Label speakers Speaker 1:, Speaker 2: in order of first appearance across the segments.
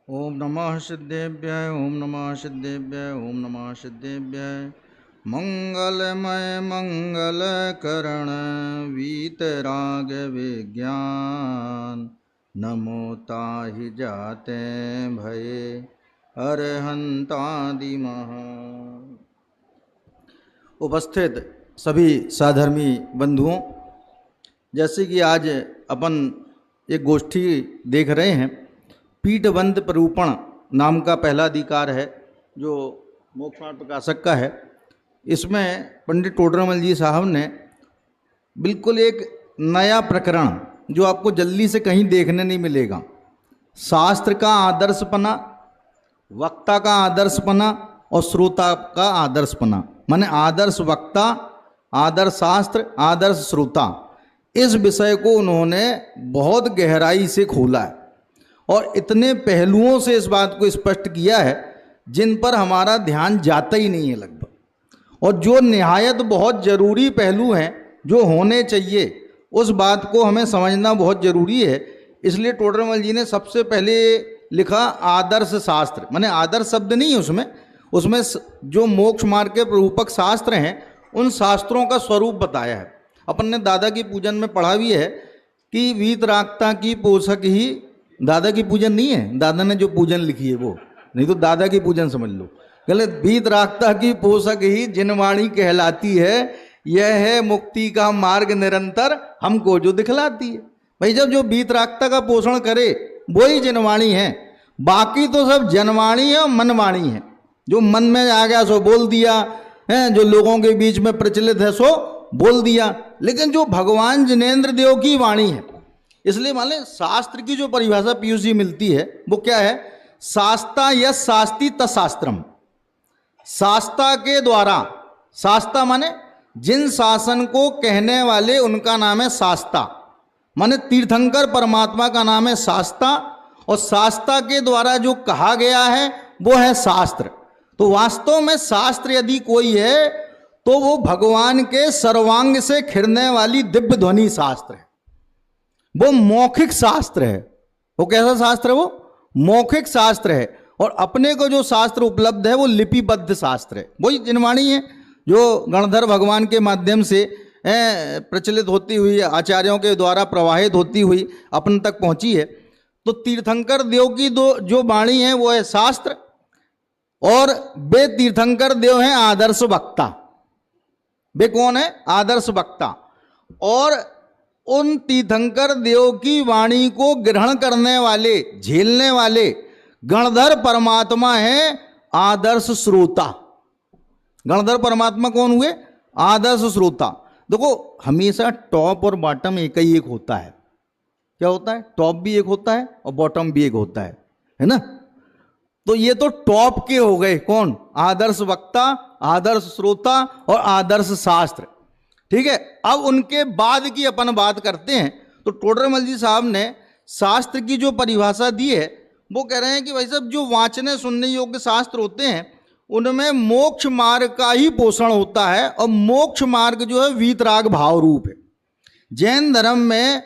Speaker 1: ओम नमः सिद्धेभ्यः ओम नमः सिद्धेभ्यः ओम नमः सिद्धेभ्यः। मंगलमय मंगलकरण वीतराग विज्ञान नमो ताहि जाते भये अरहंतादि महा। उपस्थित सभी साधर्मी बंधुओं, जैसे कि आज अपन एक गोष्ठी देख रहे हैं, पीठबंध प्ररूपण नाम का पहला अधिकार है जो मोक्षमार्ग प्रकाशक का है। इसमें पंडित टोडरमल जी साहब ने बिल्कुल एक नया प्रकरण जो आपको जल्दी से कहीं देखने नहीं मिलेगा, शास्त्र का आदर्शपना, वक्ता का आदर्शपना और श्रोता का आदर्शपना, माने आदर्श वक्ता, आदर्श शास्त्र, आदर्श श्रोता, इस विषय को उन्होंने बहुत गहराई से खोला है और इतने पहलुओं से इस बात को स्पष्ट किया है जिन पर हमारा ध्यान जाता ही नहीं है लगभग, और जो निहायत बहुत ज़रूरी पहलू हैं जो होने चाहिए, उस बात को हमें समझना बहुत ज़रूरी है। इसलिए टोडरमल जी ने सबसे पहले लिखा आदर्श शास्त्र, माने आदर्श शब्द नहीं है उसमें जो मोक्ष मार्ग के प्ररूपक शास्त्र हैं उन शास्त्रों का स्वरूप बताया है। अपन ने दादा की पूजन में पढ़ा भी है कि वीतरागता की पोषक ही, दादा की पूजन नहीं है, दादा ने जो पूजन लिखी है वो, नहीं तो दादा की पूजन समझ लो। गलत, वीतरागता की पोषक ही जिनवाणी कहलाती है, यह है मुक्ति का मार्ग निरंतर हमको जो दिखलाती है। भाई जब जो वीतरागता का पोषण करे वही जिनवाणी है, बाकी तो सब जनवाणी है और मनवाणी है। जो मन में आ गया सो बोल दिया है, जो लोगों के बीच में प्रचलित है सो बोल दिया, लेकिन जो भगवान जिनेन्द्र देव की वाणी है। इसलिए मान लें शास्त्र की जो परिभाषा पीयूष जी मिलती है वो क्या है, शास्ता यस शास्ति तशास्त्रम, शास्ता के द्वारा, शास्ता माने जिन शासन को कहने वाले उनका नाम है शास्ता, माने तीर्थंकर परमात्मा का नाम है शास्ता, और शास्ता के द्वारा जो कहा गया है वो है शास्त्र। तो वास्तव में शास्त्र यदि कोई है तो वो भगवान के सर्वांग से खिरने वाली दिव्य ध्वनि शास्त्र है, वो मौखिक शास्त्र है। वो कैसा शास्त्र है? वो मौखिक शास्त्र है। और अपने को जो शास्त्र उपलब्ध है वो लिपिबद्ध शास्त्र है, वही जिनवाणी है जो गणधर भगवान के माध्यम से प्रचलित होती हुई, आचार्यों के द्वारा प्रवाहित होती हुई अपन तक पहुंची है। तो तीर्थंकर देव की जो वाणी है वो है शास्त्र, और वे तीर्थंकर देव हैं आदर्श वक्ता। वे कौन है? आदर्श वक्ता। और उन तीर्थंकर देव की वाणी को ग्रहण करने वाले, झेलने वाले गणधर परमात्मा है आदर्श श्रोता। गणधर परमात्मा कौन हुए? आदर्श श्रोता। देखो हमेशा टॉप और बॉटम एक ही एक होता है। क्या होता है? टॉप भी एक होता है और बॉटम भी एक होता है ना। तो ये तो टॉप के हो गए कौन? आदर्श वक्ता, आदर्श श्रोता और आदर्श शास्त्र। ठीक है, अब उनके बाद की अपन बात करते हैं। तो टोडरमल जी साहब ने शास्त्र की जो परिभाषा दी है वो कह रहे हैं कि भाई साहब जो वांचने सुनने योग्य शास्त्र होते हैं उनमें मोक्ष मार्ग का ही पोषण होता है, और मोक्ष मार्ग जो है वीतराग भाव रूप है। जैन धर्म में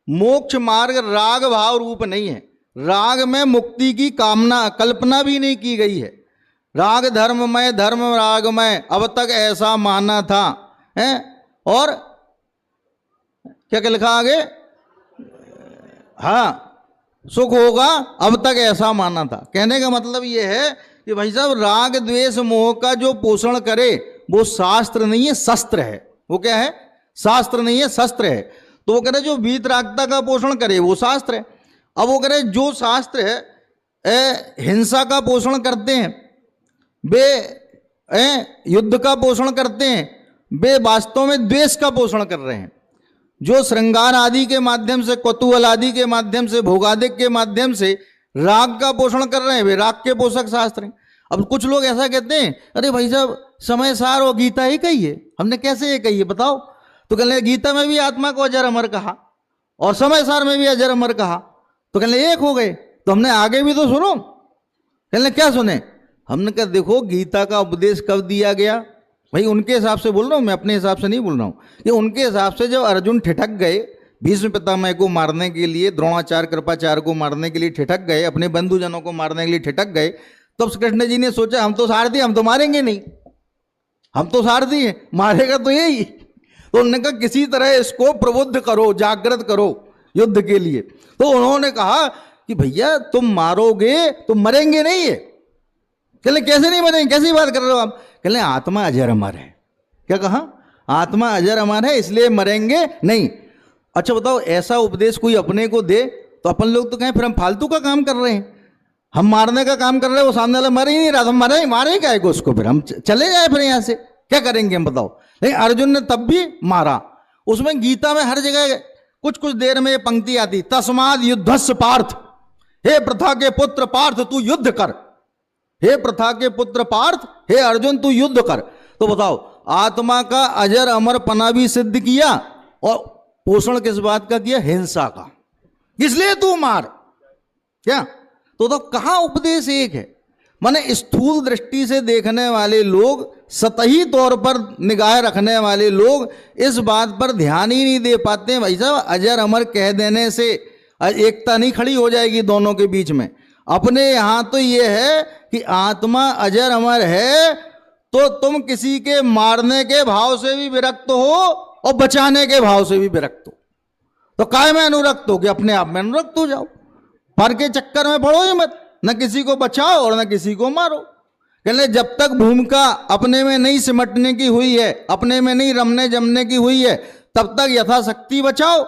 Speaker 1: मोक्ष मार्ग राग भाव रूप नहीं है, राग में मुक्ति की कामना कल्पना भी नहीं की गई है। राग धर्ममय, धर्म रागमय, अब तक ऐसा माना था है। और क्या क्या लिखा आगे? हाँ, सुख होगा अब तक ऐसा माना था। कहने का मतलब यह है कि भाई साहब राग द्वेष मोह का जो पोषण करे वो शास्त्र नहीं है, शस्त्र है। वो क्या है? शास्त्र नहीं है, शस्त्र है। तो वो कह रहे जो वीतरागता का पोषण करे वो शास्त्र है। अब वो कह रहे जो शास्त्र है हिंसा का पोषण करते हैं, वे युद्ध का पोषण करते हैं, वे वास्तव में द्वेष का पोषण कर रहे हैं। जो श्रृंगार आदि के माध्यम से, कौतूहल आदि के माध्यम से, भोगादिक के माध्यम से राग का पोषण कर रहे हैं, वे राग के पोषक शास्त्र हैं। अब कुछ लोग ऐसा कहते हैं, अरे भाई साहब समय सार और गीता ही कही है। हमने कैसे ये कही है बताओ? तो कहने गीता में भी आत्मा को अजर अमर कहा और समय सार में भी अजर अमर कहा, तो कहने एक हो गए। तो हमने आगे भी तो सुनो। कहने क्या सुने? हमने कहा देखो गीता का उपदेश कब दिया गया? भाई उनके हिसाब से बोल रहा हूँ मैं, अपने हिसाब से नहीं बोल रहा हूँ। ये उनके हिसाब से जब अर्जुन ठिठक गए भीष्म पितामह को मारने के लिए, द्रोणाचार्य कृपाचार्य को मारने के लिए ठिठक गए, अपने बंधुजनों को मारने के लिए ठिठक गए, तब तो कृष्ण जी ने सोचा हम तो सारथी, हम तो मारेंगे नहीं, हम तो सारथी हैं, मारेगा तो यही। तो उन्होंने कहा किसी तरह इसको प्रबुद्ध करो, जागृत करो युद्ध के लिए। तो उन्होंने कहा कि भैया तुम मारोगे तो मरेंगे नहीं है। कहले कैसे नहीं मरेंगे, कैसी बात कर रहे हो आप? कहले आत्मा अजर अमर है। क्या कहा? आत्मा अजर अमर है इसलिए मरेंगे नहीं। अच्छा बताओ, ऐसा उपदेश कोई अपने को दे तो अपन लोग तो कहें फिर हम फालतू का काम कर रहे हैं, हम मारने का काम कर रहे हैं, वो सामने वाला मर ही नहीं रहा, हम मारे क्या है उसको, फिर हम चले जाए, फिर यहां से क्या करेंगे हम बताओ। लेकिन अर्जुन ने तब भी मारा। उसमें गीता में हर जगह कुछ कुछ देर में ये पंक्ति आती, तस्माद युद्धस्य पार्थ, हे प्रथा के पुत्र पार्थ तू युद्ध कर, हे प्रथा के पुत्र पार्थ, हे अर्जुन तू युद्ध कर। तो बताओ, आत्मा का अजर अमरपना भी सिद्ध किया और पोषण किस बात का किया? हिंसा का। इसलिए तू मार। क्या तो कहां उपदेश एक है? माने स्थूल दृष्टि से देखने वाले लोग, सतही तौर पर निगाह रखने वाले लोग इस बात पर ध्यान ही नहीं दे पाते। भाई साहब, अजर अमर कह देने से एकता नहीं खड़ी हो जाएगी दोनों के बीच में। अपने यहां तो ये है कि आत्मा अजर अमर है तो तुम किसी के मारने के भाव से भी विरक्त हो और बचाने के भाव से भी विरक्त हो। तो काय में अनुरक्त हो कि अपने आप में अनुरक्त हो जाओ, पर के चक्कर में पड़ो ही मत, न किसी को बचाओ और न किसी को मारो। कहले जब तक भूमिका अपने में नहीं सिमटने की हुई है, अपने में नहीं रमने जमने की हुई है, तब तक यथाशक्ति बचाओ,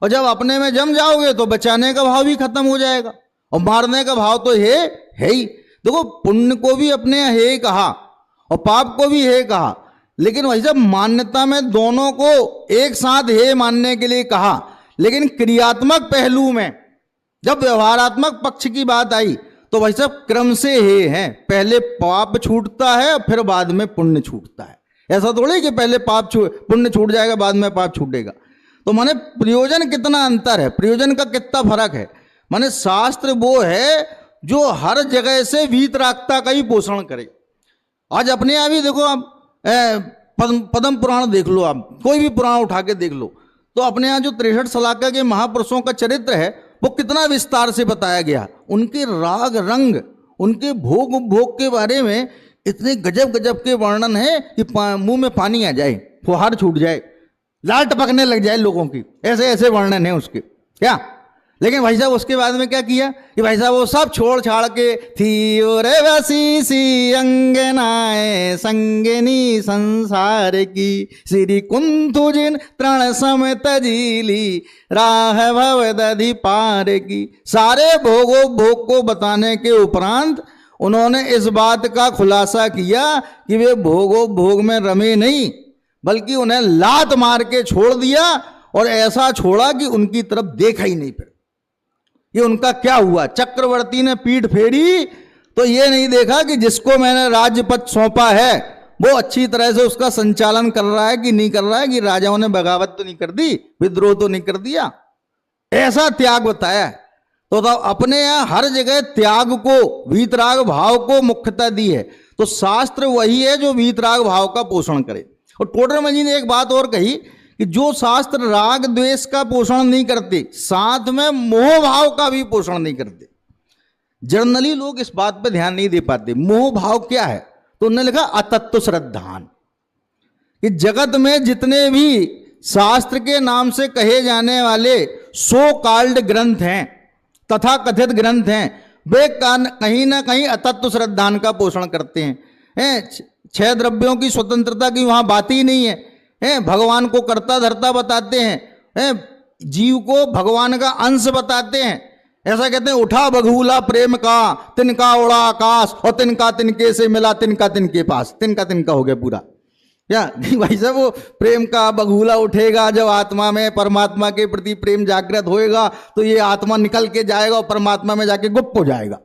Speaker 1: और जब अपने में जम जाओगे तो बचाने का भाव भी खत्म हो जाएगा और मारने का भाव तो है ही। देखो, पुण्य को भी अपने हे कहा और पाप को भी हे कहा, लेकिन वही जब मान्यता में दोनों को एक साथ हे मानने के लिए कहा, लेकिन क्रियात्मक पहलू में जब व्यवहारात्मक पक्ष की बात आई तो भाई साहब क्रम से हे हैं, पहले पाप छूटता है फिर बाद में पुण्य छूटता है। ऐसा थोड़ी कि पहले पुण्य छूट जाएगा बाद में पाप छूटेगा। तो माने प्रयोजन कितना अंतर है, प्रयोजन का कितना फर्क है। माने शास्त्र वो है जो हर जगह से वीतरागता का ही पोषण करे। आज अपने यहाँ भी देखो, आप पद्म पुराण देख लो, आप कोई भी पुराण उठा के देख लो, तो अपने यहाँ जो 63 शलाका के महापुरुषों का चरित्र है वो कितना विस्तार से बताया गया। उनके राग रंग, उनके भोग उपभोग के बारे में इतने गजब गजब के वर्णन है कि मुंह में पानी आ जाए, फुहार छूट जाए, लाल टपकने लग जाए लोगों की, ऐसे ऐसे वर्णन है उसके। क्या लेकिन भाई साहब उसके बाद में क्या किया कि भाई साहब वो सब छोड़ छाड़ के थी रे वसी सी अंगनाए संगनी संसार की श्री कुंथु जिन तृण सम तजीली राह भव दधि पार की। सारे भोगो भोग को बताने के उपरांत उन्होंने इस बात का खुलासा किया कि वे भोगो भोग में रमे नहीं, बल्कि उन्हें लात मार के छोड़ दिया, और ऐसा छोड़ा कि उनकी तरफ देखा ही नहीं। फिर ये उनका क्या हुआ? चक्रवर्ती ने पीठ फेरी तो ये नहीं देखा कि जिसको मैंने राज्य पद सौंपा है वो अच्छी तरह से उसका संचालन कर रहा है कि नहीं कर रहा है, कि राजाओं ने बगावत तो नहीं कर दी, विद्रोह तो नहीं कर दिया। ऐसा त्याग बताया। तो अपने यहां हर जगह त्याग को, वीतराग भाव को मुख्यता दी है। तो शास्त्र वही है जो वीतराग भाव का पोषण करे। और टोडरमल जी ने एक बात और कही कि जो शास्त्र राग द्वेष का पोषण नहीं करते, साथ में मोह भाव का भी पोषण नहीं करते। जनरली लोग इस बात पे ध्यान नहीं दे पाते। मोह भाव क्या है? तो उन्होंने लिखा अतत्व श्रद्धान, कि जगत में जितने भी शास्त्र के नाम से कहे जाने वाले सो कॉल्ड ग्रंथ हैं, तथा कथित ग्रंथ हैं, वे कहीं ना कहीं अतत्व श्रद्धान का पोषण करते हैं। 6 द्रव्यों की स्वतंत्रता की वहां बात ही नहीं है। भगवान को कर्ता धर्ता बताते हैं, जीव को भगवान का अंश बताते हैं। ऐसा कहते हैं, उठा बघूला प्रेम का, तिनका उड़ा आकाश, और तिनका तिनके से मिला, तिनका तिनके पास। तिनका तिनका हो गया पूरा। क्या भाई साहब, वो प्रेम का बघूला उठेगा जब आत्मा में परमात्मा के प्रति प्रेम जागृत होएगा, तो ये आत्मा निकल के जाएगा और परमात्मा में जाके गुप्त हो जाएगा।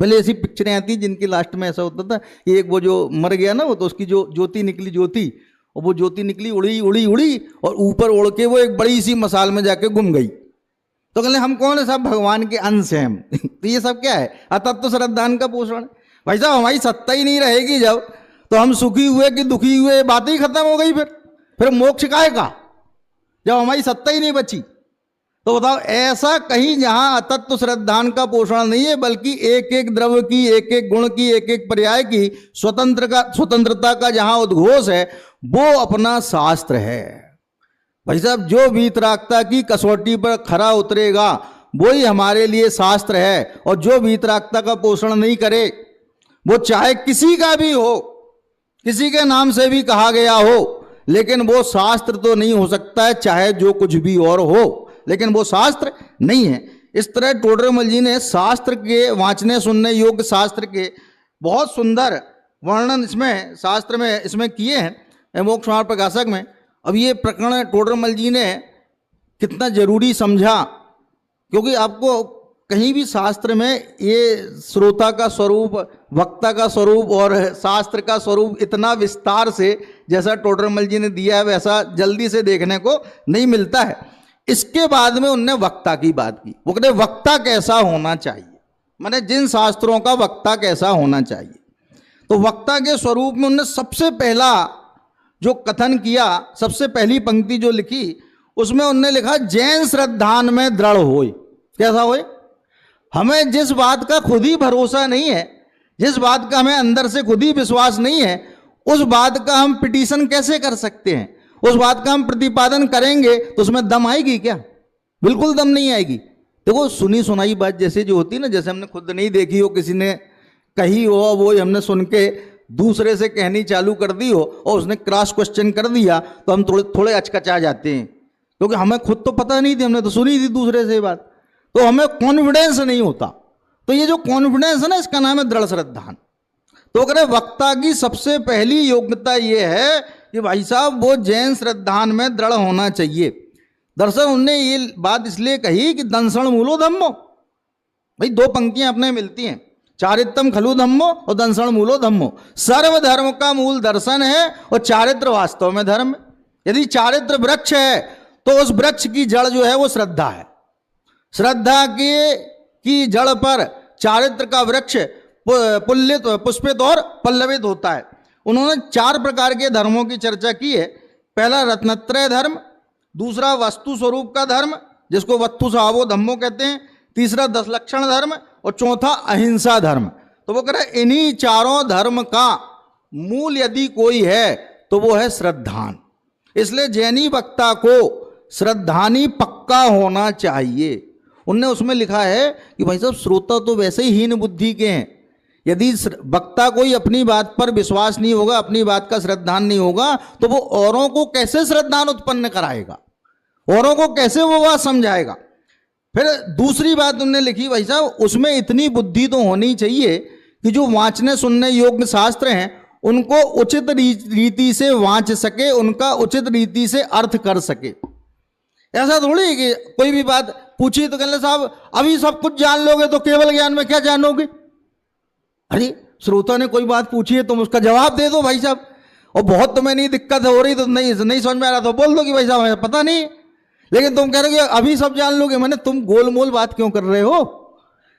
Speaker 1: पहले ऐसी पिक्चरें आती जिनकी लास्ट में ऐसा होता था कि एक वो जो मर गया ना, वो तो उसकी जो ज्योति निकली, ज्योति, और वो ज्योति निकली, उड़ी उड़ी उड़ी और ऊपर उड़ के वो एक बड़ी सी मसाल में जाके गुम गई। तो कहले हम कौन है? सब भगवान के अंश हैं हम। तो ये सब क्या है? अतत्व श्रद्धान का पोषण। भाई साहब हमारी सत्ता ही नहीं रहेगी जब, तो हम सुखी हुए कि दुखी हुए बात ही खत्म हो गई। फिर मोक्ष काहे का, जब हमारी सत्ता ही नहीं बची। तो बताओ, ऐसा कहीं जहां अतत्व श्रद्धान का पोषण नहीं है, बल्कि एक एक द्रव्य की, एक एक गुण की, एक एक पर्याय की स्वतंत्रता का जहां उद्घोष है, वो अपना शास्त्र है। भाई साहब, जो वीतरागता की कसौटी पर खरा उतरेगा वही हमारे लिए शास्त्र है, और जो वीतरागता का पोषण नहीं करे, वो चाहे किसी का भी हो, किसी के नाम से भी कहा गया हो, लेकिन वो शास्त्र तो नहीं हो सकता है, चाहे जो कुछ भी और हो, लेकिन वो शास्त्र नहीं है। इस तरह टोडरमल जी ने शास्त्र के, वांचने सुनने योग्य शास्त्र के बहुत सुंदर वर्णन इसमें शास्त्र में इसमें किए हैं, मोक्ष मार्ग प्रकाशक में। अब ये प्रकरण टोडरमल जी ने कितना जरूरी समझा, क्योंकि आपको कहीं भी शास्त्र में ये श्रोता का स्वरूप, वक्ता का स्वरूप और शास्त्र का स्वरूप इतना विस्तार से जैसा टोडरमल जी ने दिया है, वैसा जल्दी से देखने को नहीं मिलता है। इसके बाद में उनने वक्ता की बात की। वो कहते वक्ता कैसा होना चाहिए, माने जिन शास्त्रों का वक्ता कैसा होना चाहिए। तो वक्ता के स्वरूप में उनने सबसे पहला जो कथन किया, सबसे पहली पंक्ति जो लिखी, उसमें उनने लिखा जैन श्रद्धान में दृढ़ होए। कैसा होए? हमें जिस बात का खुद ही भरोसा नहीं है, जिस बात का हमें अंदर से खुद ही विश्वास नहीं है, उस बात का हम पिटीशन कैसे कर सकते हैं? उस बात का हम प्रतिपादन करेंगे तो उसमें दम आएगी क्या? बिल्कुल दम नहीं आएगी। देखो, सुनी सुनाई बात जैसे जो होती है ना, जैसे हमने खुद नहीं देखी हो, किसी ने कही हो, वो हमने सुन के दूसरे से कहनी चालू कर दी हो और उसने क्रॉस क्वेश्चन कर दिया, तो हम थोड़े थोड़े अचकचा जाते हैं, क्योंकि हमें खुद तो पता नहीं थी, हमने तो सुनी थी दूसरे से बात, तो हमें कॉन्फिडेंस नहीं होता। तो ये जो कॉन्फिडेंस है ना, इसका नाम है दृढ़ श्रद्धान। तो अगर वक्ता की सबसे पहली योग्यता ये है कि भाई साहब वो जैन श्रद्धान में दृढ़ होना चाहिए। दरअसल उनने ये बात इसलिए कही कि दंसण मूलो धम्मो, भाई दो पंक्तियां अपने मिलती हैं, चारित्रम खलु धम्मो और दंसण मूलो धम्मो। सर्व धर्म का मूल दर्शन है और चारित्र वास्तव में धर्म है। यदि चारित्र वृक्ष है तो उस वृक्ष की जड़ जो है वो श्रद्धा है। श्रद्धा की जड़ पर चारित्र का वृक्ष पुल्लित, पुष्पित और पल्लवित होता है। उन्होंने 4 प्रकार के धर्मों की चर्चा की है। पहला रत्नत्रय धर्म, दूसरा वस्तु स्वरूप का धर्म जिसको वस्तु स्वभावो धम्मो कहते हैं, तीसरा 10 लक्षण धर्म और चौथा अहिंसा धर्म। तो वो कह रहे इन्हीं चारों धर्म का मूल यदि कोई है तो वो है श्रद्धान। इसलिए जैनी वक्ता को श्रद्धानी पक्का होना चाहिए। उनने उसमें लिखा है कि भाई साहब श्रोता तो वैसे ही हीन बुद्धि के हैं, यदि वक्ता कोई अपनी बात पर विश्वास नहीं होगा, अपनी बात का श्रद्धान नहीं होगा, तो वो औरों को कैसे श्रद्धान उत्पन्न कराएगा, औरों को कैसे वो बात समझाएगा। फिर दूसरी बात उन्होंने लिखी, भाई साहब उसमें इतनी बुद्धि तो होनी चाहिए कि जो वांचने सुनने योग्य शास्त्र हैं उनको उचित रीति से वांच सके, उनका उचित रीति से अर्थ कर सके। ऐसा थोड़ी कि कोई भी बात पूछी तो कहले साहब अभी सब कुछ जान लोगे तो केवल ज्ञान में क्या जानोगे। अरे श्रोता ने कोई बात पूछी है, तुम उसका जवाब दे दो भाई साहब, और बहुत तुम्हें नहीं दिक्कत हो रही तो नहीं समझ में आ रहा तो बोल दो कि भाई साहब हमें पता नहीं। लेकिन तुम कह रहे हो अभी सब जान लोगे, मैंने तुम गोलमोल बात क्यों कर रहे हो?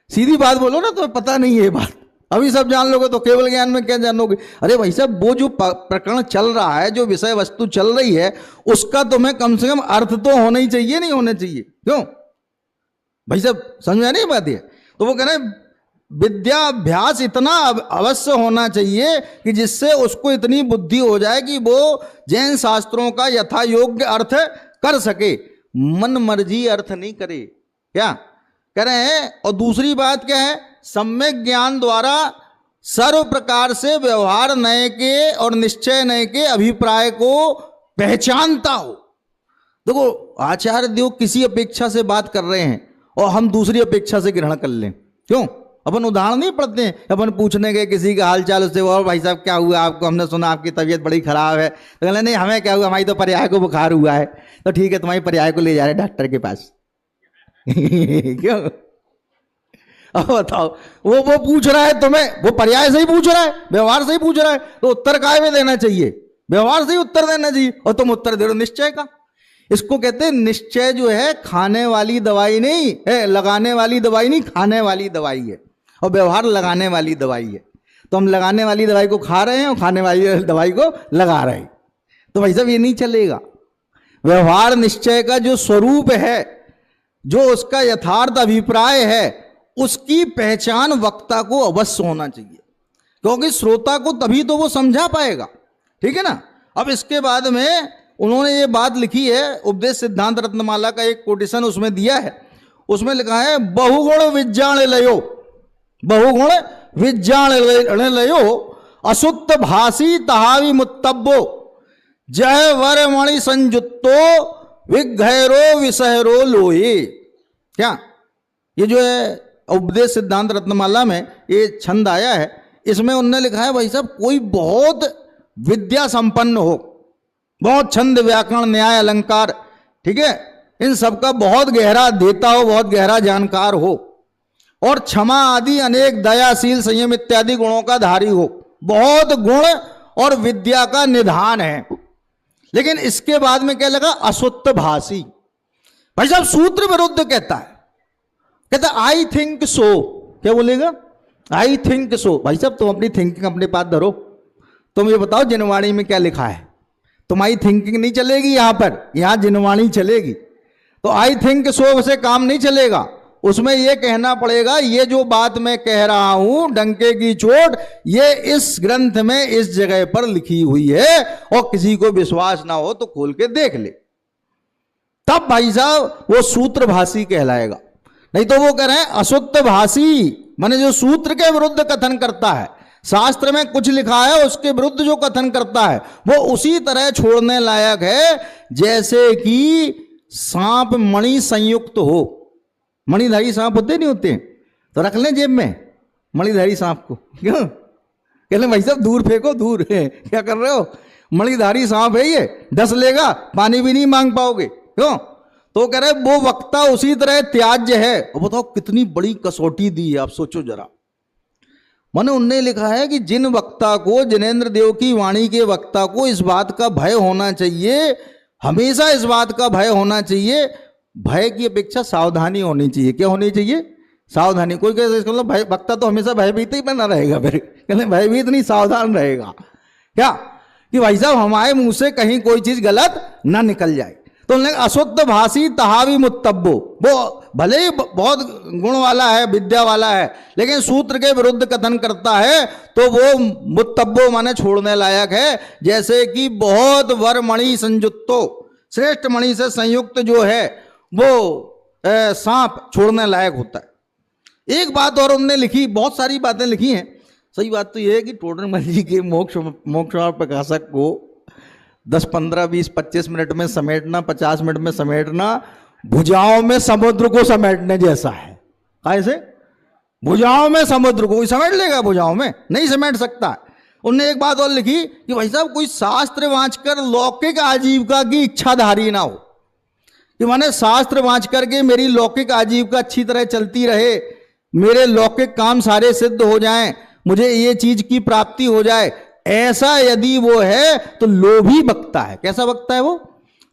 Speaker 1: सीधी बात बोलो ना, तुम्हें पता नहीं है बात, अभी सब जान लोगे तो केवल ज्ञान में क्या जानोगे। अरे भाई साहब वो जो प्रकरण चल रहा है, जो विषय वस्तु चल रही है, उसका तुम्हें कम से कम अर्थ तो होना ही चाहिए, नहीं होना चाहिए? क्यों भाई साहब, समझ में नहीं बात है? तो वो कह रहे हैं विद्याभ्यास इतना अवश्य होना चाहिए कि जिससे उसको इतनी बुद्धि हो जाए कि वो जैन शास्त्रों का यथा योग्य अर्थ कर सके, मन मर्जी अर्थ नहीं करे। क्या कह रहे हैं? और दूसरी बात क्या है? सम्यक ज्ञान द्वारा सर्व प्रकार से व्यवहार नए के और निश्चय नए के अभिप्राय को पहचानता हो। देखो आचार्य देव किसी अपेक्षा से बात कर रहे हैं और हम दूसरी अपेक्षा से ग्रहण कर लें। क्यों? अपन उदाहरण नहीं पढ़ते हैं, अपन पूछने गए किसी का हाल चाल उससे, और भाई साहब क्या हुआ आपको, हमने सुना आपकी तबीयत बड़ी खराब है, तो कहले नहीं हमें क्या हुआ, हमारी तो पर्याय को बुखार हुआ है। तो ठीक है, तुम्हारी पर्याय को ले जा रहे डॉक्टर के पास। क्यों? अब बताओ, वो पूछ रहा है तुम्हें, वो पर्याय से ही पूछ रहा है, व्यवहार से ही पूछ रहा है, तो उत्तर काय में देना चाहिए? व्यवहार से ही उत्तर देना चाहिए, और तुम उत्तर दे रहे हो निश्चय का। इसको कहते हैं निश्चय जो है खाने वाली दवाई नहीं है, लगाने वाली दवाई नहीं, खाने वाली दवाई है, और व्यवहार लगाने वाली दवाई है। तो हम लगाने वाली दवाई को खा रहे हैं और खाने वाली दवाई को लगा रहे हैं, तो भाई साहब ये नहीं चलेगा। व्यवहार निश्चय का जो स्वरूप है जो उसका यथार्थ अभिप्राय है उसकी पहचान वक्ता को अवश्य होना चाहिए, क्योंकि श्रोता को तभी तो वो समझा पाएगा। ठीक है ना। अब इसके बाद में उन्होंने ये बात लिखी है, उपदेश सिद्धांत रत्नमाला का एक कोटेशन उसमें दिया है। उसमें लिखा है बहुगुण विज्ञान लयो, बहुगुण विज्ञान लयो असुत्त भाषी तहावि मुत्तब्बो जय वरमणि संयुक्तो विघैरो विसहरो लोये। क्या ये जो है उपदेश सिद्धांत रत्नमाला में ये छंद आया है, इसमें उन्होंने लिखा है भाई साहब कोई बहुत विद्या संपन्न हो, बहुत छंद व्याकरण न्याय अलंकार, ठीक है, इन सब का बहुत गहरा अध्येता हो, बहुत गहरा जानकार हो, और क्षमा आदि अनेक दयाशील संयम इत्यादि गुणों का धारी हो, बहुत गुण और विद्या का निधान है। लेकिन इसके बाद में क्या लगा, असुत्त भाषी। भाई साहब सूत्र विरुद्ध कहता है, कहता आई थिंक सो। क्या बोलेगा, आई थिंक सो। भाई साहब तुम अपनी थिंकिंग अपने पास धरो, तुम ये बताओ जिनवाणी में क्या लिखा है। तुम्हारी थिंकिंग नहीं चलेगी यहां पर, यहां जिनवाणी चलेगी। तो आई थिंक सो से काम नहीं चलेगा, उसमें यह कहना पड़ेगा ये जो बात मैं कह रहा हूं डंके की चोट, ये इस ग्रंथ में इस जगह पर लिखी हुई है, और किसी को विश्वास ना हो तो खोल के देख ले, तब भाई साहब वो सूत्रभाषी कहलाएगा। नहीं तो वो कह रहे हैं असुत्त भाषी, माने जो सूत्र के विरुद्ध कथन करता है, शास्त्र में कुछ लिखा है उसके विरुद्ध जो कथन करता है वो उसी तरह छोड़ने लायक है जैसे कि सांप मणि संयुक्त हो। मणिधारी सांप होते नहीं होते, तो रख लें जेब में मणिधारी सांप को। क्यों कह लें भाई साहब दूर फेंको, दूर है, क्या कर रहे हो, मणिधारी सांप है ये, डस लेगा, पानी भी नहीं मांग पाओगे। क्यों, तो कह रहे वो वक्ता उसी तरह त्याज्य है। और बताओ कितनी बड़ी कसौटी दी है, आप सोचो जरा। माने उनने लिखा है कि जिन वक्ता को, जिनेंद्र देव की वाणी के वक्ता को इस बात का भय होना चाहिए, हमेशा इस बात का भय होना चाहिए, भय की अपेक्षा सावधानी होनी चाहिए। क्या होनी चाहिए, सावधानी। कोई कहते भय, वक्ता तो हमेशा भयभीत ही बना रहेगा, फिर कहते भयभीत नहीं सावधान रहेगा। क्या कि भाई साहब हमारे मुंह से कहीं कोई चीज गलत ना निकल जाए। तो असुद्ध भाषी तहावी मुत्तब्बो, वो भले ही बहुत गुण वाला है, विद्या वाला है, लेकिन सूत्र के विरुद्ध कथन करता है तो वो मुत्तब्बो माने छोड़ने लायक है। जैसे कि बहुत वर मणि संयुक्तो, श्रेष्ठ मणि से संयुक्त जो है वो सांप छोड़ने लायक होता है। एक बात और उन्होंने लिखी, बहुत सारी बातें लिखी हैं। सही बात तो यह है कि टोडरमल जी के मोक्ष और प्रकाशक को 10, 15, 20, 25 मिनट में समेटना, 50 मिनट में समेटना, भुजाओं में समुद्र को समेटने जैसा है। कैसे, भुजाओं में समुद्र को समेट लेगा, भुजाओं में नहीं समेट सकता। उनने एक बात और लिखी कि भाई साहब कोई शास्त्र वांचकर लौकिक आजीविका की इच्छाधारी ना हो, कि माने शास्त्र वांच करके मेरी लौकिक आजीविका अच्छी तरह चलती रहे, मेरे लौकिक काम सारे सिद्ध हो जाएं, मुझे ये चीज की प्राप्ति हो जाए, ऐसा यदि वो है तो लोभी वक्ता है। कैसा वक्ता है वो,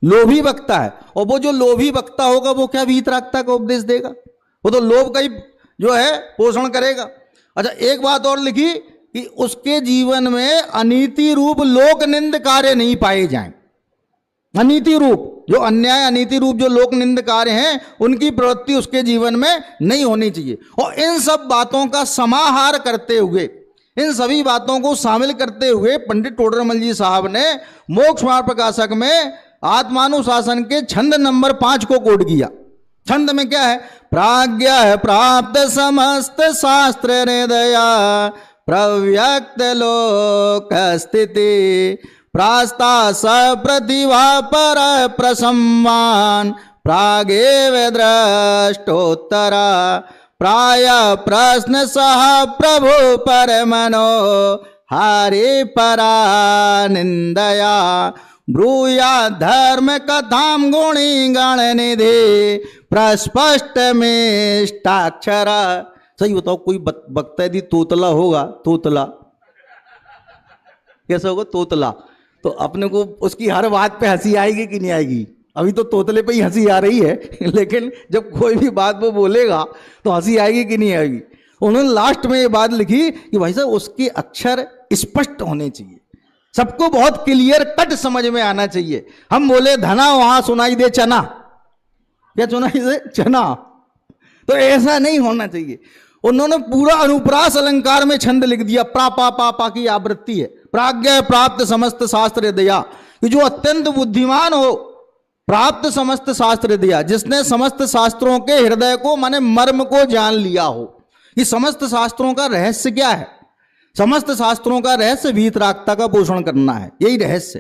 Speaker 1: लोभी वक्ता है। और वो जो लोभी वक्ता होगा वो क्या वीतरागता का उपदेश देगा, वो तो लोभ का ही जो है पोषण करेगा। अच्छा एक बात और लिखी कि उसके जीवन में अनीति रूप लोक निंद कार्य नहीं पाए जाएं। अनीति रूप जो अन्याय, अनीति रूप जो लोक निंद कार्य हैं, उनकी प्रवृत्ति उसके जीवन में नहीं होनी चाहिए। और इन सब बातों का समाहार करते हुए, इन सभी बातों को शामिल करते हुए पंडित टोडरमल जी साहब ने मोक्ष मार्ग प्रकाशक में आत्मानुशासन के छंद नंबर 5 को कोड किया। छंद में क्या है, प्राज्ञा है प्राप्त समस्त शास्त्र हृदया प्रव्यक्त लोक स्थिति प्रास्ता सप्रतिभा पर प्रसम्मान प्रागेव दृष्टोत्तरा प्राय प्रश्न सह प्रभु पर मनो हारे परा निंदया ब्रूया धर्म कथाम गुणी गण निधि प्रस्पष्ट मिष्टाक्षरा। सही बताओ, कोई वक्ता यदि तोतला होगा, तोतला कैसा होगा, तोतला, तो अपने को उसकी हर बात पे हंसी आएगी कि नहीं आएगी। अभी तो तोतले पे ही हंसी आ रही है, लेकिन जब कोई भी बात वो बोलेगा तो हंसी आएगी कि नहीं आएगी। उन्होंने लास्ट में ये बात लिखी कि भाई साहब उसके अक्षर स्पष्ट होने चाहिए, सबको बहुत क्लियर कट समझ में आना चाहिए। हम बोले धना वहां सुनाई दे चना, क्या चुना इसे? चना। तो ऐसा नहीं होना चाहिए। उन्होंने पूरा अनुप्रास अलंकार में छंद लिख दिया। प्रा पा पा पा की आवृत्ति है। प्राज्ञ प्राप्त समस्त शास्त्र दया, कि जो अत्यंत बुद्धिमान हो, प्राप्त समस्त शास्त्र दिया, जिसने समस्त शास्त्रों के हृदय को माने मर्म को जान लिया हो। ये समस्त शास्त्रों का रहस्य क्या है? समस्त शास्त्रों का रहस्य वीतरागता का पोषण करना है, यही रहस्य।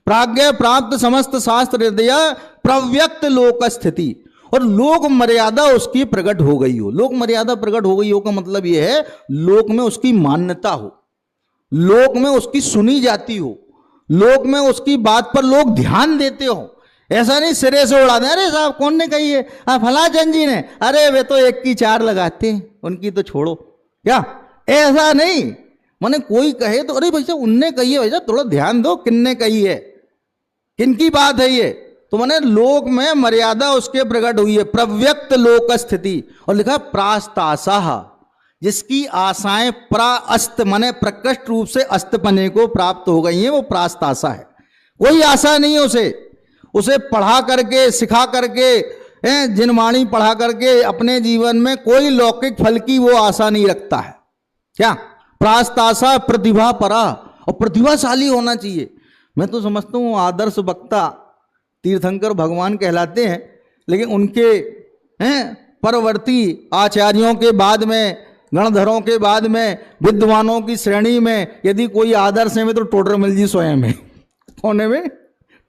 Speaker 1: प्राज्ञ प्राप्त समस्त शास्त्र दिया, प्रव्यक्त लोक स्थिति, और लोक मर्यादा उसकी प्रकट हो गई हो। लोक मर्यादा प्रकट हो गई हो का मतलब यह है लोक में उसकी मान्यता हो, लोक में उसकी सुनी जाती हो, लोक में उसकी बात पर लोग ध्यान देते हो। ऐसा नहीं सिरे से उड़ा दे, अरे साहब कौन ने कही है? फला चंद जी ने, अरे वे तो एक की चार लगाते हैं, उनकी तो छोड़ो। क्या ऐसा नहीं, माने कोई कहे तो अरे भैया उनने कही है, भैया थोड़ा ध्यान दो, किनने कही है, किनकी बात है ये? तो माने लोक में मर्यादा उसके प्रकट हुई है। प्रव्यक्त लोक स्थिति, और लिखा प्रास्तासाह, जिसकी आशाएं प्राअस्त माने प्रकृष्ट रूप से अस्तपने को प्राप्त हो गई हैं, वो प्रास्तासा है। कोई आशा नहीं है उसे पढ़ा करके सिखा करके जिनवाणी पढ़ा करके अपने जीवन में कोई लौकिक फल की वो आशा नहीं रखता है। क्या? प्रास्तासा प्रतिभा परा, और प्रतिभाशाली होना चाहिए। मैं तो समझता हूँ आदर्श वक्ता तीर्थंकर भगवान कहलाते हैं, लेकिन उनके परवर्ती आचार्यों के बाद में, गणधरों के बाद में, विद्वानों की श्रेणी में यदि कोई आदर्श है में तो टोडरमल जी स्वयं है। होने में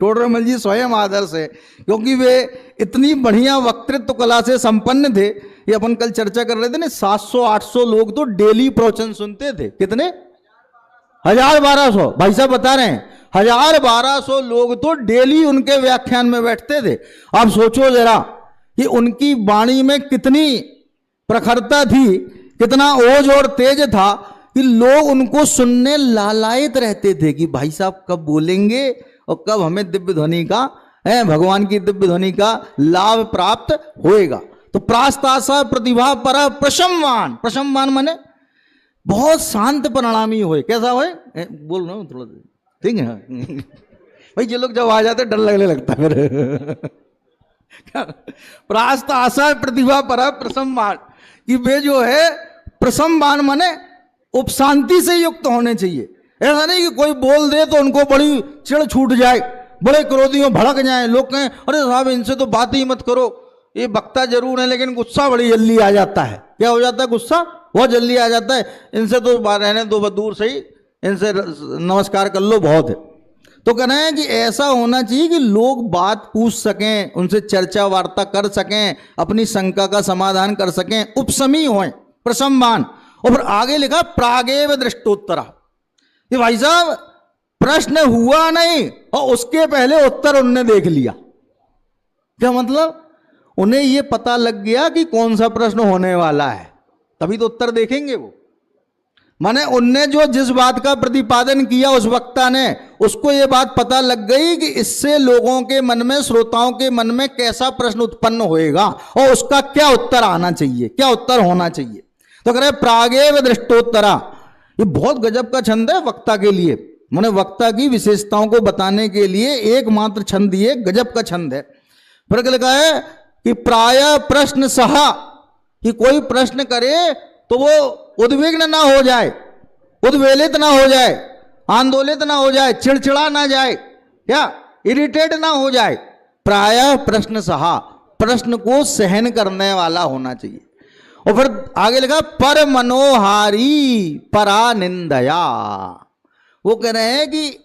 Speaker 1: टोडरमल जी स्वयं आदर्श है, क्योंकि वे इतनी बढ़िया वक्तृत्व कला से संपन्न थे। ये अपन कल चर्चा कर रहे थे ना, 700-800 लोग तो डेली प्रवचन सुनते थे। कितने? 1000-1200। भाई साहब बता रहे हैं 1000-1200 लोग तो डेली उनके व्याख्यान में बैठते थे। आप सोचो जरा कि उनकी वाणी में कितनी प्रखरता थी, कितना ओज और तेज था कि लोग उनको सुनने लालायित रहते थे कि भाई साहब कब बोलेंगे और कब हमें दिव्य ध्वनि का, भगवान की दिव्य ध्वनि का लाभ प्राप्त होएगा। तो प्रास्तासा प्रतिभा पर प्रशमवान, प्रशमवान माने बहुत शांत परिणामी होए। कैसा होए? बोल रहा हूं थोड़ा, ठीक है भाई। ये लोग जब आ जाते डर लगने लगता है मेरे। प्रास्तासा प्रतिभा पर प्रशमवान, कि वे जो है प्रशमवान माने उपशांति से युक्त होने चाहिए। ऐसा नहीं कि कोई बोल दे तो उनको बड़ी चिढ़ छूट जाए, बड़े क्रोधियों भड़क जाए, लोग कहें अरे साहब इनसे तो बात ही मत करो, ये वक्ता जरूर है लेकिन गुस्सा बड़ी जल्दी आ जाता है। क्या हो जाता है? गुस्सा बहुत जल्दी आ जाता है, इनसे तो रहने दो, दूर से ही इनसे नमस्कार कर लो, बहुत है। तो कहना है कि ऐसा होना चाहिए कि लोग बात पूछ सकें, उनसे चर्चा वार्ता कर सकें, अपनी शंका का समाधान कर सकें, उपशमी हों, प्रशमवान। और फिर आगे लिखा प्रागेव दृष्टोत्तरा, कि भाई साहब प्रश्न हुआ नहीं और उसके पहले उत्तर उनने देख लिया। क्या मतलब? उन्हें यह पता लग गया कि कौन सा प्रश्न होने वाला है, तभी तो उत्तर देखेंगे वो। माने उनने जो जिस बात का प्रतिपादन किया उस वक्ता ने, उसको ये बात पता लग गई कि इससे लोगों के मन में, श्रोताओं के मन में कैसा प्रश्न उत्पन्न होएगा और उसका क्या उत्तर आना चाहिए, क्या उत्तर होना चाहिए। तो कह रहे प्रागेव दृष्टोत्तरा, ये बहुत गजब का छंद है वक्ता के लिए। माने वक्ता की विशेषताओं को बताने के लिए एकमात्र छंद ये गजब का छंद है। फिर लिखा है कि प्राय प्रश्न सहा, कि कोई प्रश्न करे तो वो उद्विग्न ना हो जाए, उद्वेलित ना हो जाए, आंदोलित ना हो जाए, चिड़चिड़ा ना जाए, या इरिटेट ना हो जाए। प्राय प्रश्न सहा, प्रश्न को सहन करने वाला होना चाहिए। और फिर आगे लिखा पर मनोहारी परा निंदया, वो कह रहे हैं कि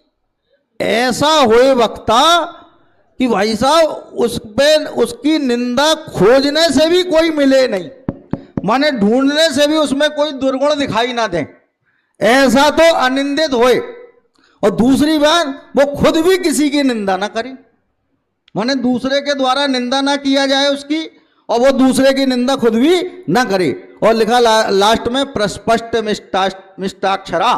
Speaker 1: ऐसा होए वक्ता कि भाई साहब उस पे उसकी निंदा खोजने से भी कोई मिले नहीं, माने ढूंढने से भी उसमें कोई दुर्गुण दिखाई ना दे, ऐसा तो अनिंदित होए। और दूसरी बात वो खुद भी किसी की निंदा ना करे, माने दूसरे के द्वारा निंदा ना किया जाए उसकी, और वो दूसरे की निंदा खुद भी ना करे। और लिखा लास्ट में प्रस्पष्ट मिष्टाक्षरा,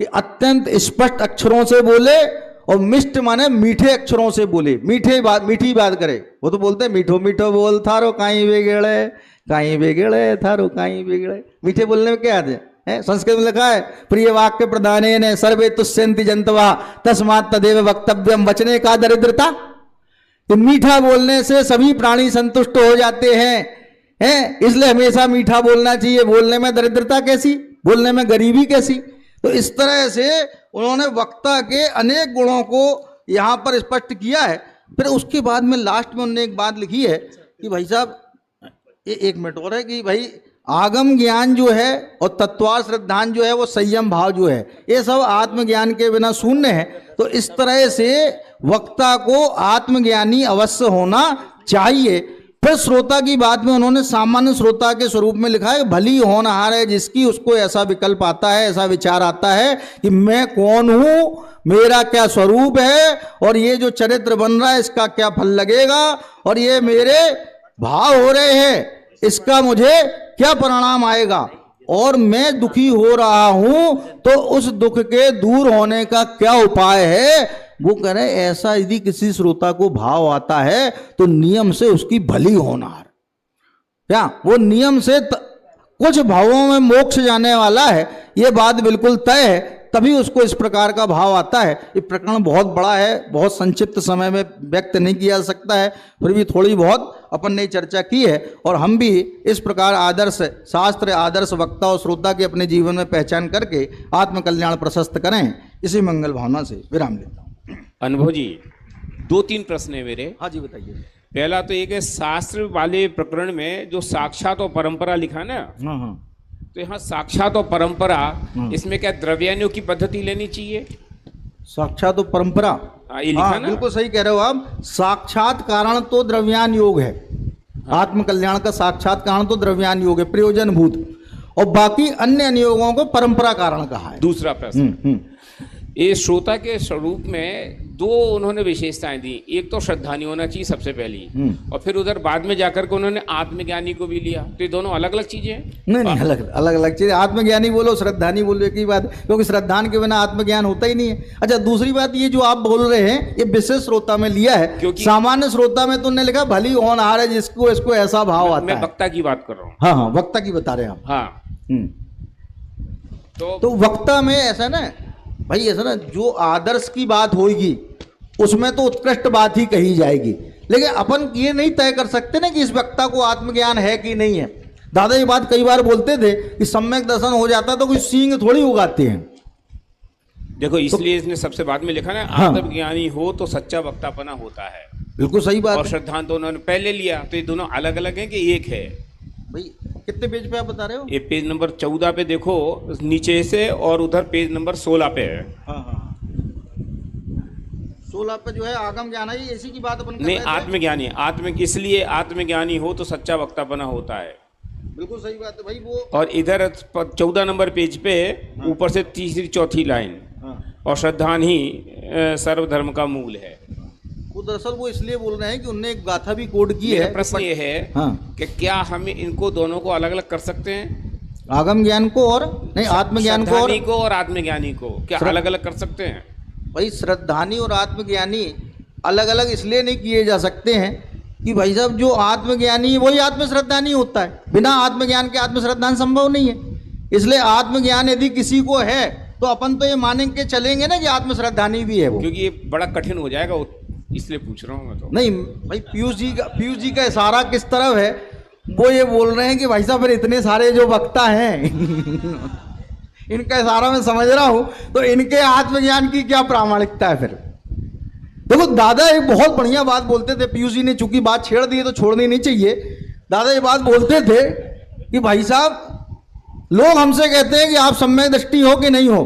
Speaker 1: कि अत्यंत स्पष्ट अक्षरों से बोले, और मिष्ट माने मीठे अक्षरों से बोले, मीठी बात करे। वो तो बोलते हैं मीठो मीठो बोल थारो काई बेगेड़े, काई बेगेड़े थारो काई बेगेड़े। मीठे बोलने में क्या है? संस्कृत में लिखा है प्रिय वाक्य प्रधाने ने सर्वे तुष्यंति जंतवा तस्मात् तदेव वक्तव्यम, वचने का दरिद्रता, कि मीठा बोलने से सभी प्राणी संतुष्ट हो जाते हैं, इसलिए हमेशा मीठा बोलना चाहिए। बोलने में दरिद्रता कैसी, बोलने में गरीबी कैसी। तो इस तरह से उन्होंने वक्ता के अनेक गुणों को यहाँ पर स्पष्ट किया है। फिर उसके बाद में लास्ट में उन्होंने एक बात लिखी है कि भाई साहब, एक मिनट और है कि भाई आगम ज्ञान जो है और तत्वार श्रद्धान जो है वो संयम भाव जो है, ये सब आत्मज्ञान के बिना शून्य है। तो इस तरह से वक्ता को आत्मज्ञानी अवश्य होना चाहिए। फिर श्रोता की बात में उन्होंने सामान्य श्रोता के स्वरूप में लिखा है, भली होनहार है जिसकी उसको ऐसा विकल्प आता है, ऐसा विचार आता है कि मैं कौन हूं, मेरा क्या स्वरूप है, और ये जो चरित्र बन रहा है इसका क्या फल लगेगा, और ये मेरे भाव हो रहे हैं इसका मुझे क्या परिणाम आएगा, और मैं दुखी हो रहा हूं तो उस दुख के दूर होने का क्या उपाय है। वो कह रहे ऐसा यदि किसी श्रोता को भाव आता है तो नियम से उसकी भली होनहार, क्या वो नियम से कुछ भावों में मोक्ष जाने वाला है, ये बात बिल्कुल तय है, तभी उसको इस प्रकार का भाव आता है। ये प्रकरण बहुत बड़ा है, बहुत संक्षिप्त समय में व्यक्त नहीं किया जा सकता है, फिर भी थोड़ी बहुत अपन ने चर्चा की है। और हम भी इस प्रकार आदर्श शास्त्र, आदर्श वक्ता और श्रोता के अपने जीवन में पहचान करके आत्मकल्याण प्रशस्त करें, इसी मंगल भावना से विराम लेता हूँ।
Speaker 2: अनुभव जी, 2-3 प्रश्न है मेरे।
Speaker 1: हाँ जी बताइए।
Speaker 2: पहला तो एक है, शास्त्र वाले प्रकरण में जो साक्षात और परंपरा लिखा ना,
Speaker 1: हाँ हाँ,
Speaker 2: तो यहाँ साक्षात और परंपरा, इसमें क्या द्रव्यानुयोग की पद्धति लेनी चाहिए?
Speaker 1: साक्षात तो परंपरा,
Speaker 2: ये लिखा
Speaker 1: हाँ
Speaker 2: ना?
Speaker 1: बिल्कुल सही कह रहे हो आप। साक्षात कारण तो द्रव्यान योग है, आत्मकल्याण का साक्षात कारण तो द्रव्यान योग है, प्रयोजन भूत, और बाकी अन्य अनुयोगों को परंपरा कारण कहा है।
Speaker 2: दूसरा प्रश्न, ये श्रोता के स्वरूप में 2 उन्होंने विशेषताएं दी। एक तो श्रद्धानी होना चाहिए सबसे पहली, और फिर उधर बाद में जाकर के उन्होंने आत्मज्ञानी को भी लिया। तो ये दोनों अलग अलग चीजें हैं?
Speaker 1: नहीं, अलग अलग चीजें। आत्मज्ञानी बोलो, श्रद्धानी बोलो, एक ही बात, क्योंकि श्रद्धान के बिना आत्मज्ञान होता ही नहीं है। अच्छा, दूसरी बात ये जो आप बोल रहे हैं ये विशेष श्रोता में लिया है, क्योंकि सामान्य श्रोता में तुमने लिखा भली होनहार है जिसको इसको ऐसा भाव आता है।
Speaker 2: मैं वक्ता की बात कर रहा हूँ।
Speaker 1: हाँ हाँ, वक्ता की बता रहे हैं आप।
Speaker 2: हाँ,
Speaker 1: तो वक्ता में ऐसा ना भाई, ऐसा ना जो आदर्श की बात होगी उसमें तो उत्कृष्ट बात ही कही जाएगी, लेकिन अपन ये नहीं तय कर सकते ना कि इस वक्ता को आत्मज्ञान है कि नहीं है। दादा ये बात कई बार बोलते थे कि सम्यक दर्शन हो जाता तो कोई सींग थोड़ी उगाते हैं।
Speaker 2: देखो, इसलिए इसने सबसे बाद में लिखा ना,
Speaker 1: हाँ,
Speaker 2: आत्मज्ञानी हो तो सच्चा वक्तापना होता है।
Speaker 1: बिल्कुल सही बात।
Speaker 2: और श्रद्धांत तो उन्होंने पहले लिया, तो ये दोनों अलग अलग हैं कि एक है?
Speaker 1: भाई कितने पेज पे आप बता रहे हो?
Speaker 2: ये पेज नंबर 14 पे देखो नीचे से, और उधर पेज नंबर 16 पे है।
Speaker 1: हाँ हाँ, 16 पे जो है आगम ज्ञान है, इसी की बात अपन कर
Speaker 2: नहीं,
Speaker 1: रहे थे।
Speaker 2: आत्मज्ञानी, इसलिए आत्मज्ञानी हो तो सच्चा वक्तापना होता है।
Speaker 1: बिल्कुल सही बात है भाई। वो
Speaker 2: और इधर 14 नंबर पेज पे ऊपर से 3-4 लाइन, और श्रद्धान ही सर्वधर्म का मूल है।
Speaker 1: वो दरअसल वो इसलिए बोल रहे हैं कि उनने एक गाथा भी कोड की है।
Speaker 2: प्रश्न ये है कि क्या हम इनको दोनों को अलग अलग कर सकते हैं?
Speaker 1: आगम ज्ञान को और नहीं, आत्मज्ञान को
Speaker 2: और आत्मज्ञानी को क्या अलग अलग कर सकते हैं?
Speaker 1: भाई श्रद्धानी और आत्मज्ञानी अलग अलग इसलिए नहीं किए जा सकते हैं कि भाई साहब जो आत्मज्ञानी वही आत्मश्रद्धानी होता है, बिना आत्मज्ञान के आत्मश्रद्धान संभव नहीं है। इसलिए आत्मज्ञान यदि किसी को है तो अपन तो ये मानेंगे के चलेंगे ना कि आत्मश्रद्धानी भी है वो,
Speaker 2: क्योंकि ये बड़ा कठिन हो जाएगा, इसलिए पूछ रहा हूँ मैं। तो नहीं
Speaker 1: भाई, पीयूष जी का इशारा किस तरफ है, वो ये बोल रहे हैं कि भाई साहब फिर इतने सारे जो वक्ता हैं इनका इशारा मैं समझ रहा हूं, तो इनके आत्मज्ञान की क्या प्रामाणिकता है? फिर देखो, दादा एक बहुत बढ़िया बात बोलते थे, पीयूष जी ने चूंकि बात छेड़ दी है तो छोड़नी नहीं चाहिए। दादा ये बात बोलते थे कि भाई साहब लोग हमसे कहते हैं कि आप सम्यक दृष्टि हो कि नहीं हो,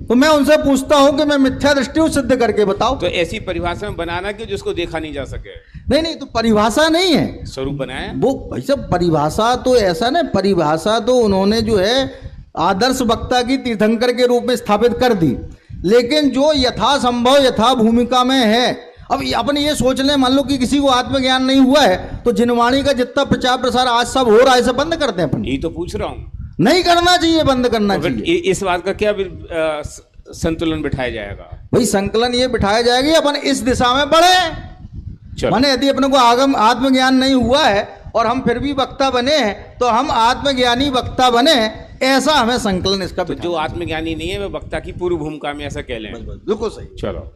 Speaker 1: तो मैं उनसे पूछता हूं कि मैं मिथ्या दृष्टि हूं, सिद्ध करके बताओ।
Speaker 2: तो ऐसी परिभाषा में बनाना कि जिसको देखा नहीं जा सके।
Speaker 1: नहीं, तो परिभाषा नहीं है,
Speaker 2: स्वरूप बनाया
Speaker 1: वो भाई साहब। परिभाषा तो ऐसा ना, परिभाषा तो उन्होंने जो है आदर्श वक्ता की तीर्थंकर के रूप में स्थापित कर दी, लेकिन जो यथासंभव यथा भूमिका में है। अब अपन ये सोच लें, मान लो कि किसी को आत्मज्ञान नहीं हुआ है तो जिनवाणी का जितना प्रचार प्रसार आज सब हो रहा है इसे बंद करते हैं अपन।
Speaker 2: यही तो पूछ रहा हूँ।
Speaker 1: नहीं करना चाहिए, बंद करना चाहिए।
Speaker 2: इस बात का क्या संतुलन बिठाया जाएगा?
Speaker 1: भाई संकलन ये बिठाया जाएगा, अपन इस दिशा में बढ़े। माने यदि अपने को आत्मज्ञान नहीं हुआ है और हम फिर भी वक्ता बने हैं तो हम आत्मज्ञानी वक्ता बने, ऐसा हमें संकलन इसका।
Speaker 2: तो जो आत्मज्ञानी नहीं है वह वक्ता की पूर्व भूमिका में, ऐसा कह लें।
Speaker 1: बिल्कुल सही।
Speaker 2: चलो।